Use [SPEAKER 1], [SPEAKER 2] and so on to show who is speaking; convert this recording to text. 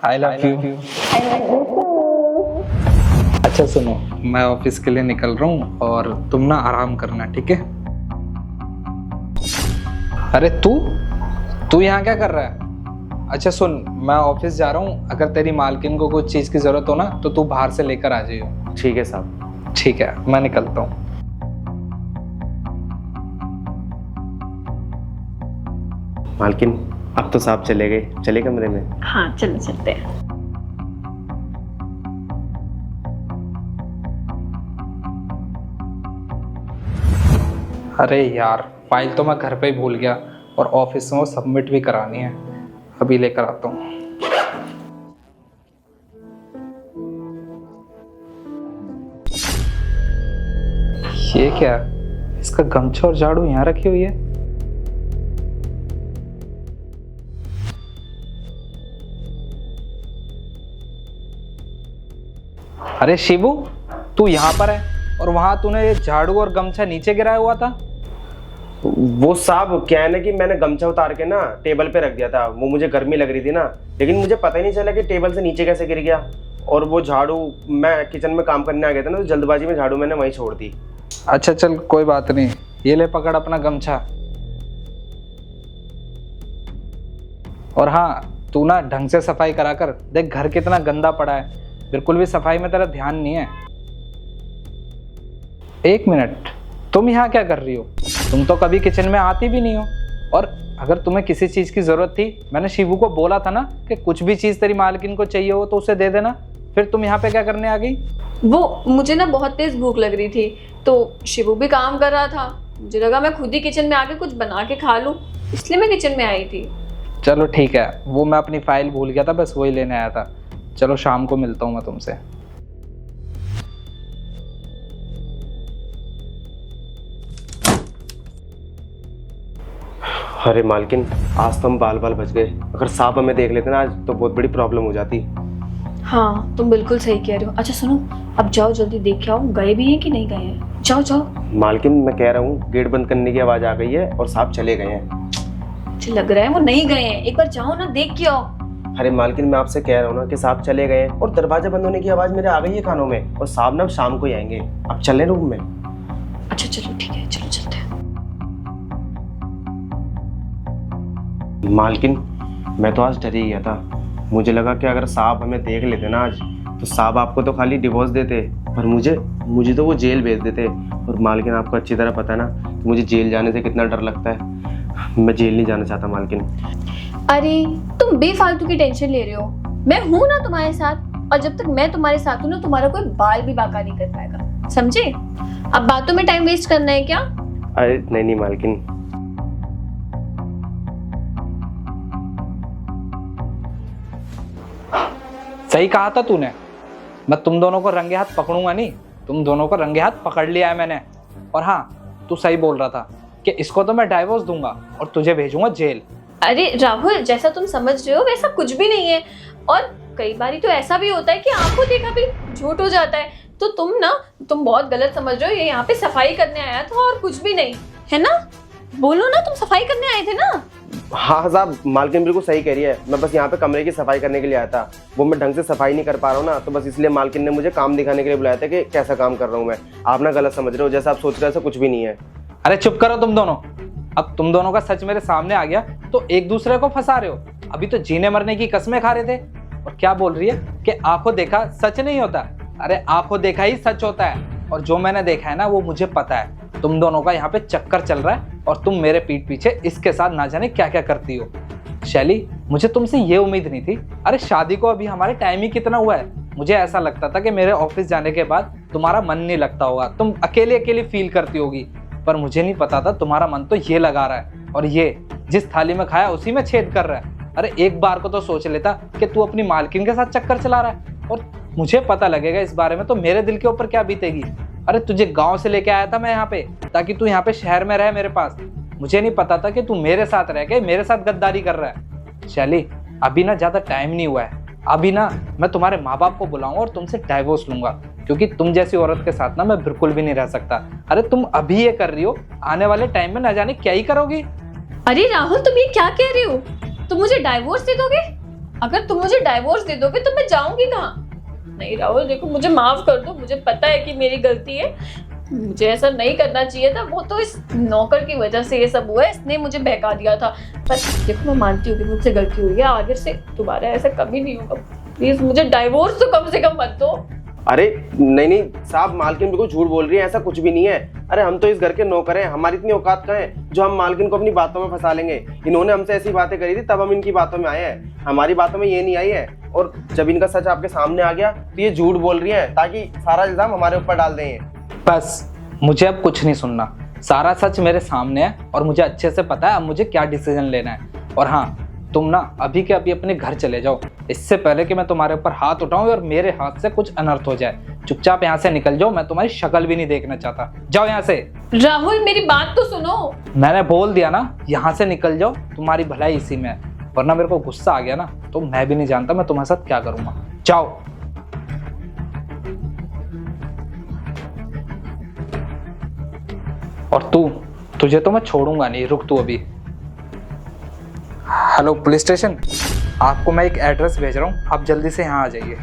[SPEAKER 1] I love you. अच्छा सुनो, मैं ऑफिस के लिए निकल रहा हूँ और तुम ना आराम करना, ठीक है? अरे तू यहाँ क्या कर रहा है? अच्छा सुन, मैं ऑफिस जा रहा हूँ, अगर तेरी मालकिन को कुछ चीज़ की ज़रूरत हो ना तो तू बाहर से लेकर आ जाइयो।
[SPEAKER 2] ठीक है साहब।
[SPEAKER 1] ठीक है, मैं निकलता हूँ।
[SPEAKER 2] मालकिन अब तो साहब चले गए, चले कमरे में।
[SPEAKER 3] हाँ चलो चलते हैं।
[SPEAKER 1] अरे यार, फाइल तो मैं घर पे ही भूल गया और ऑफिस में वो सबमिट भी करानी है। अभी लेकर आता हूँ। ये क्या है? इसका गमछा और झाड़ू यहाँ रखी हुई है। अरे शिबू, तू यहाँ पर है और वहां तूने ये झाड़ू और गमछा नीचे गिराया हुआ था।
[SPEAKER 2] वो साहब क्या है ना कि मैंने गमछा उतार के ना टेबल पे रख दिया था, वो मुझे गर्मी लग रही थी ना, लेकिन मुझे पता ही नहीं चला कि टेबल से नीचे कैसे गिर गया। और वो झाड़ू, मैं किचन में काम करने आ गया था ना, तो जल्दबाजी में झाड़ू मैंने वहीं छोड़ दी।
[SPEAKER 1] अच्छा चल कोई बात नहीं, ये ले पकड़ अपना गमछा। और हाँ, तू ना ढंग से सफाई करा कर। देख घर कितना गंदा पड़ा है, बिल्कुल भी सफाई में तेरा ध्यान नहीं है। एक मिनट, तुम यहाँ क्या कर रही हो? तुम तो कभी किचन में आती भी नहीं हो। और अगर तुम्हें किसी चीज की जरूरत थी, मैंने शिबू को बोला था ना कि कुछ भी चीज तेरी मालकिन को चाहिए हो तो उसे दे देना। फिर तुम यहाँ पे क्या करने आ गई?
[SPEAKER 3] वो मुझे ना बहुत तेज भूख लग रही थी, तो शिबू भी काम कर रहा था, मुझे लगा मैं खुद ही किचन में आके कुछ बना के खा लूं, इसलिए मैं किचन में आई थी।
[SPEAKER 1] चलो ठीक है, वो मैं अपनी फाइल भूल गया था, बस वही लेने आया था। चलो शाम को मिलता हूँ मैं तुमसे।
[SPEAKER 2] अरे मालकिन, आज तो हम बाल बाल बच गए। अगर साहब हमें देख लेते ना आज तो बहुत बड़ी प्रॉब्लम हो जाती।
[SPEAKER 3] हाँ तुम बिल्कुल सही कह रहे हो। अच्छा सुनो, अब जाओ जल्दी देख के आओ, गए भी हैं कि नहीं गए हैं। जाओ जाओ।
[SPEAKER 2] मालकिन मैं कह रहा हूँ गेट बंद करने की आवाज आ गई है और साहब चले गए हैं।
[SPEAKER 3] मुझे लग रहा है वो नहीं गए हैं, एक बार जाओ ना देख के आओ।
[SPEAKER 2] अरे मालकिन मैं आपसे कह रहा हूँ ना कि साहब चले गए हैं और दरवाजा बंद होने की आवाज मेरे आ गई है कानों में, और साहब ना शाम को ही आएंगे। अब चले रूम में।
[SPEAKER 3] अच्छा चलो ठीक है, चलो चलते हैं।
[SPEAKER 2] मालकिन मैं तो आज डर ही गया था, मुझे लगा कि अगर साहब हमें देख लेते ना आज तो साहब आपको तो खाली डिवोर्स देते, पर मुझे तो वो जेल भेज देते। और मालकिन आपको अच्छी तरह पता है ना कि मुझे जेल जाने से कितना डर लगता है। मैं जेल नहीं जाना चाहता मालकिन।
[SPEAKER 3] अरे तुम बेफालतू की टेंशन ले रहे हो, मैं हूं ना तुम्हारे साथ, और जब तक मैं तुम्हारे साथ हूं ना तुम्हारा कोई बाल भी बाका नहीं कर पाएगा, समझे? अब बातों में टाइम वेस्ट करना है क्या?
[SPEAKER 2] अरे नहीं मालकिन।
[SPEAKER 1] सही कहा था तूने, मैं तुम दोनों को रंगे हाथ पकड़ूंगा नहीं। तुम दोनों को रंगे हाथ पकड़ लिया है मैंने। और हाँ, तू सही बोल रहा था कि इसको तो मैं डाइवोर्स दूंगा और तुझे भेजूंगा जेल।
[SPEAKER 3] अरे राहुल, जैसा तुम समझ रहे हो वैसा कुछ भी नहीं है, और कई बारी तो ऐसा भी होता है कि आंखों देखा भी झूठ हो जाता है। तो तुम बहुत गलत समझ रहे हो, ये यहाँ पे सफाई करने आया था और कुछ भी नहीं, है ना? बोलो ना, तुम सफाई करने आए थे ना?
[SPEAKER 2] हाँ साहब, मालकिन बिल्कुल सही कह रही है। मैं बस यहाँ पे कमरे की सफाई करने के लिए आया था। वो मैं ढंग से सफाई नहीं कर पा रहा हूँ ना, तो बस इसलिए मालकिन ने मुझे काम दिखाने के लिए बुलाया था कि कैसा काम कर रहा हूँ मैं। आप ना गलत समझ रहे हो, जैसा आप सोच रहे हो ऐसा कुछ भी नहीं है।
[SPEAKER 1] अरे चुप करो तुम दोनों। अब तुम दोनों का सच मेरे सामने आ गया तो एक दूसरे को फंसा रहे हो। अभी तो जीने मरने की कस्में खा रहे थे और क्या बोल रही है कि आंखों देखा सच नहीं होता। अरे आंखों देखा ही सच होता है, और जो मैंने देखा है ना वो मुझे पता है। तुम दोनों का यहाँ पे चक्कर चल रहा है और तुम मेरे पीठ पीछे इसके साथ ना जाने क्या क्या करती हो। शैली, मुझे तुमसे ये उम्मीद नहीं थी। अरे शादी को अभी हमारे टाइम ही कितना हुआ है। मुझे ऐसा लगता था कि मेरे ऑफिस जाने के बाद तुम्हारा मन नहीं लगता होगा, तुम अकेले अकेले फील करती होगी, पर मुझे नहीं पता था तुम्हारा मन तो ये लगा रहा है, और ये जिस थाली में खाया उसी में छेद कर रहा है। अरे एक बार को तो सोच लेता कि तू अपनी मालकिन के साथ चक्कर चला रहा है, और मुझे पता लगेगा इस बारे में तो मेरे दिल के ऊपर क्या बीतेगी। अरे तुझे गांव से लेके आया था मैं यहाँ पे ताकि तू यहाँ पे शहर में रहे मेरे पास। मुझे नहीं पता था कि तू मेरे साथ रह के मेरे साथ गद्दारी कर रहा है। शैली, अभी ना ज्यादा टाइम नहीं हुआ है। अभी ना मैं तुम्हारे माँ बाप को बुलाऊंगा और तुमसे डाइवोर्स लूंगा, क्योंकि तुम जैसी औरत के साथ ना मैं बिल्कुल भी नहीं रह सकता। अरे तुम अभी ये कर रही हो, आने वाले टाइम में ना जाने क्या ही करोगी।
[SPEAKER 3] अरे राहुल, तुम ये क्या कह रहे हो? तुम मुझे डाइवोर्स दे दोगे? अगर तुम मुझे डाइवोर्स दे दोगे तो मैं जाऊंगी कहाँ? नहीं राहुल देखो, मुझे माफ कर दो, मुझे पता है कि मेरी गलती है, मुझे ऐसा नहीं करना चाहिए था। वो तो इस नौकर की वजह से ये सब हुआ है, इसने मुझे बहका दिया था। पर देखो मैं मानती हूँ कि मुझसे गलती हुई है, आगे से दोबारा ऐसा कभी नहीं होगा। प्लीज मुझे डाइवोर्स तो कम से कम मत दो।
[SPEAKER 2] अरे नहीं नहीं साहब, मालकिन बिल्कुल झूठ बोल रही है, ऐसा कुछ भी नहीं है। अरे हम तो इस घर के नौकर हैं, हमारी इतनी औकात कहाँ है जो हम मालकिन को अपनी बातों में फंसा लेंगे। इन्होंने हमसे ऐसी बातें करी थी तब हम इनकी बातों में आए हैं, हमारी बातों में ये नहीं आई है। और जब इनका सच आपके सामने आ गया तो ये झूठ बोल रही है ताकि सारा इल्जाम हमारे ऊपर डाल दें।
[SPEAKER 1] बस मुझे अब कुछ नहीं सुनना, सारा सच मेरे सामने है और मुझे अच्छे से पता है अब मुझे क्या डिसीजन लेना है। और हाँ, तुम ना अभी के अभी अपने घर चले जाओ, इससे पहले कि मैं तुम्हारे ऊपर हाथ उठाऊं और मेरे हाथ से कुछ अनर्थ हो जाए। चुपचाप यहाँ से निकल जाओ, मैं तुम्हारी शक्ल भी नहीं देखना चाहता। जाओ यहाँ से।
[SPEAKER 3] राहुल मेरी बात तो सुनो।
[SPEAKER 1] मैंने बोल दिया ना, यहाँ से निकल जाओ, तुम्हारी भलाई इसी में है। वरना मेरे को गुस्सा आ गया ना तो मैं भी नहीं जानता मैं तुम्हारे साथ क्या करूंगा। जाओ। और तुझे तो मैं छोड़ूंगा नहीं, रुक तू अभी। हेलो पुलिस स्टेशन, आपको मैं एक एड्रेस भेज रहा हूँ, आप जल्दी से यहाँ आ जाइए।